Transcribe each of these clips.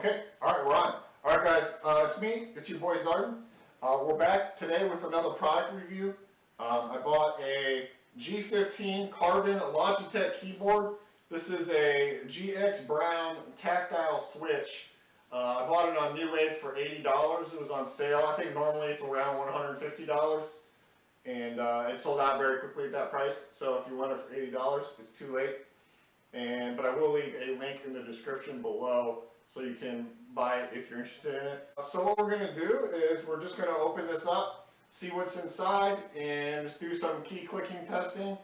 Okay, all right, we're on. All right, guys, it's me. It's your boy Zarden. We're back today with another product review. I bought a G513 carbon Logitech keyboard. This is a GX Brown tactile switch. I bought it on New Wave for $80. It was on sale. I think normally it's around $150, and it sold out very quickly at that price. So if you want it for $80, it's too late. But I will leave a link in the description below so you can buy it if you're interested in it. So what we're going to do is we're just going to open this up, see what's inside, and just do some key clicking testing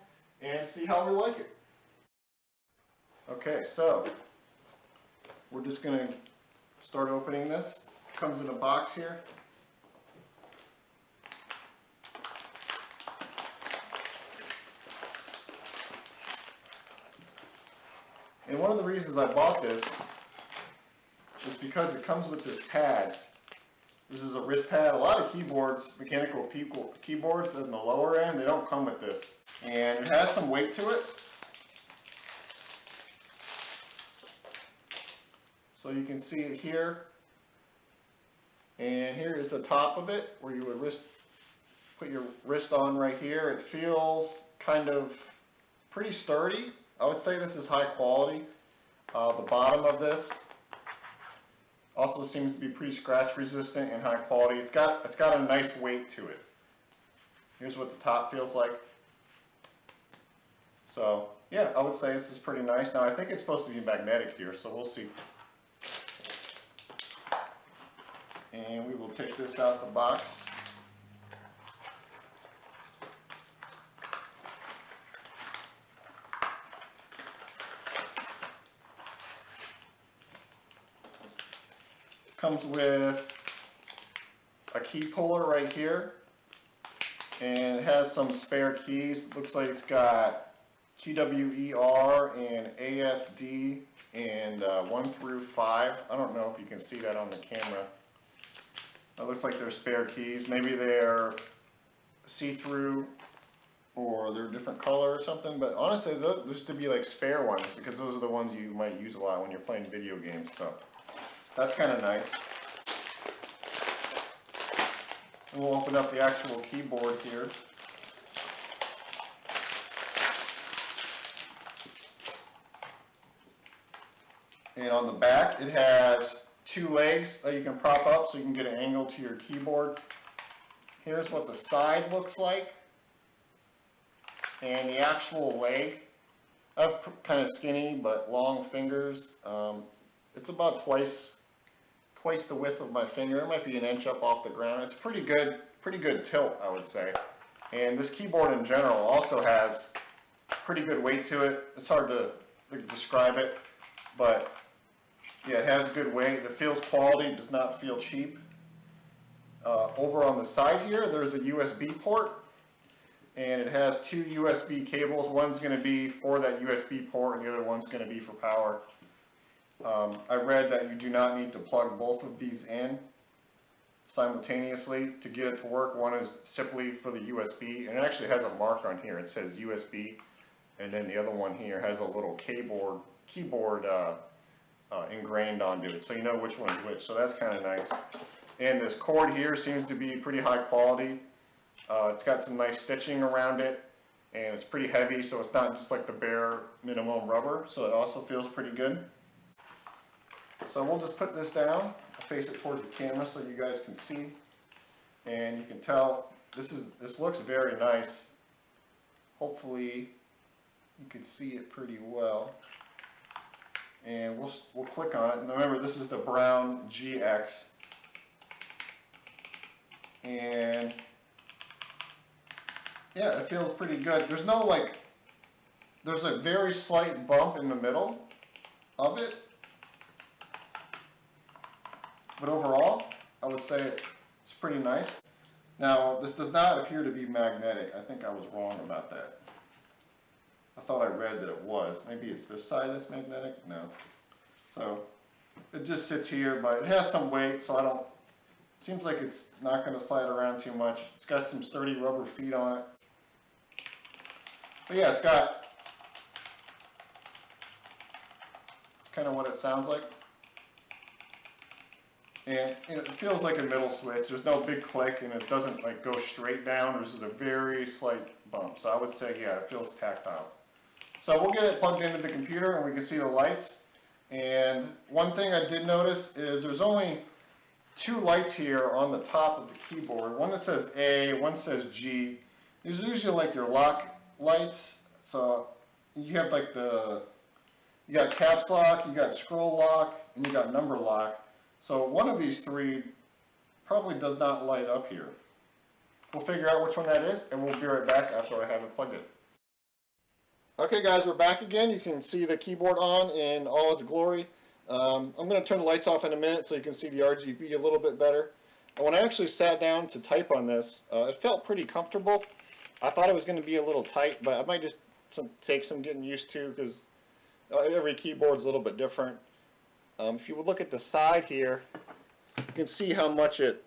and see how we like it. Okay, so we're just going to start opening this. It comes in a box here. And one of the reasons I bought this is because it comes with this pad. This is a wrist pad. A lot of keyboards, mechanical keyboards in the lower end, they don't come with this. And it has some weight to it. So you can see it here. And here is the top of it where you would put your wrist on right here. It feels kind of pretty sturdy. I would say this is high quality. The bottom of this also seems to be pretty scratch resistant and high quality. It's got a nice weight to it. Here's what the top feels like. So yeah, I would say this is pretty nice. Now I think it's supposed to be magnetic here, so we'll see. And we will take this out the box. Comes with a key puller right here, and it has some spare keys. It looks like it's got QWER and ASD and 1 through 5. I don't know if you can see that on the camera. It looks like they're spare keys. Maybe they're see-through or they're a different color or something, but honestly those used to be like spare ones because those are the ones you might use a lot when you're playing video games. So that's kind of nice. And we'll open up the actual keyboard here. And on the back it has 2 legs that you can prop up so you can get an angle to your keyboard. Here's what the side looks like. And the actual leg, I have kind of skinny but long fingers. It's about twice the width of my finger. It might be an inch up off the ground. It's pretty good tilt, I would say. And this keyboard in general also has pretty good weight to it. It's hard to describe it, but yeah, it has good weight. It feels quality. It does not feel cheap. Over on the side here, there's a USB port, and it has 2 USB cables. One's going to be for that USB port, and the other one's going to be for power. I read that you do not need to plug both of these in simultaneously to get it to work. One is simply for the USB, and it actually has a mark on here. It says USB, and then the other one here has a little keyboard ingrained onto it, so you know which one is which. So that's kind of nice. And this cord here seems to be pretty high quality. It's got some nice stitching around it, and it's pretty heavy, so it's not just like the bare minimum rubber, so it also feels pretty good. So we'll just put this down. I'll face it towards the camera so you guys can see, and you can tell this looks very nice. Hopefully you can see it pretty well. And we'll click on it. And remember, this is the Brown GX, and yeah, it feels pretty good. There's a very slight bump in the middle of it. But overall, I would say it's pretty nice. Now, this does not appear to be magnetic. I think I was wrong about that. I thought I read that it was. Maybe it's this side that's magnetic? No. So, it just sits here, but it has some weight, so seems like it's not going to slide around too much. It's got some sturdy rubber feet on it. But yeah, it's kind of what it sounds like. And it feels like a middle switch. There's no big click, and it doesn't like go straight down. There's just a very slight bump. So I would say, yeah, it feels tactile. So we'll get it plugged into the computer, and we can see the lights. And one thing I did notice is there's only two lights here on the top of the keyboard. One that says A, one says G. These are usually like your lock lights. So you have like you got caps lock, you got scroll lock, and you got number lock. So one of these three probably does not light up here. We'll figure out which one that is, and we'll be right back after I have it plugged in. Okay guys, we're back again. You can see the keyboard on in all its glory. I'm going to turn the lights off in a minute so you can see the RGB a little bit better. And when I actually sat down to type on this, it felt pretty comfortable. I thought it was going to be a little tight, but it might just take some getting used to because every keyboard's a little bit different. If you would look at the side here, you can see how much it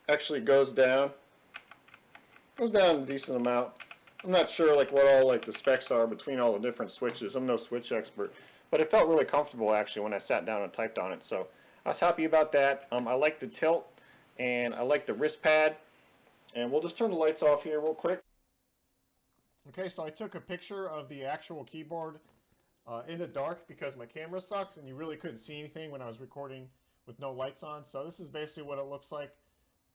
actually goes down. It goes down a decent amount. I'm not sure like what all like the specs are between all the different switches. I'm no switch expert, but it felt really comfortable actually when I sat down and typed on it. So I was happy about that. I like the tilt and I like the wrist pad. And we'll just turn the lights off here real quick. Okay, so I took a picture of the actual keyboard in the dark because my camera sucks and you really couldn't see anything when I was recording with no lights on. So this is basically what it looks like.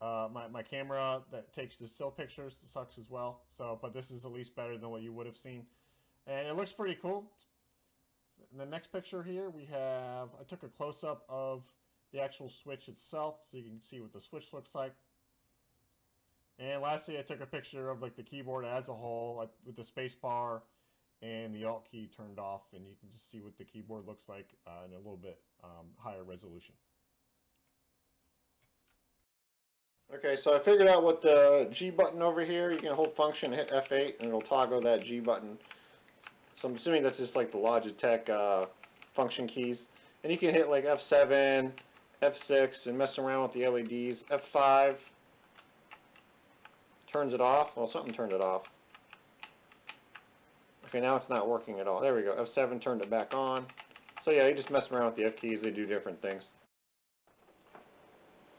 My camera that takes the still pictures sucks as well. So, but this is at least better than what you would have seen. And it looks pretty cool. In the next picture here we have, I took a close-up of the actual switch itself so you can see what the switch looks like. And lastly, I took a picture of like the keyboard as a whole, like, with the space bar and the Alt key turned off, and you can just see what the keyboard looks like in a little bit higher resolution. Okay, so I figured out what the G button over here, you can hold function, hit F8, and it'll toggle that G button. So I'm assuming that's just like the Logitech function keys. And you can hit like F7, F6, and mess around with the LEDs. F5 turns it off. Well, something turned it off. Okay, now it's not working at all. There we go. F7 turned it back on. So yeah, you just mess around with the F keys. They do different things.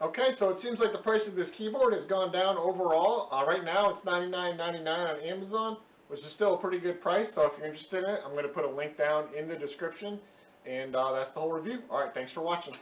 Okay, so it seems like the price of this keyboard has gone down overall. Right now it's $99.99 on Amazon, which is still a pretty good price. So if you're interested in it, I'm going to put a link down in the description. And that's the whole review. All right, thanks for watching.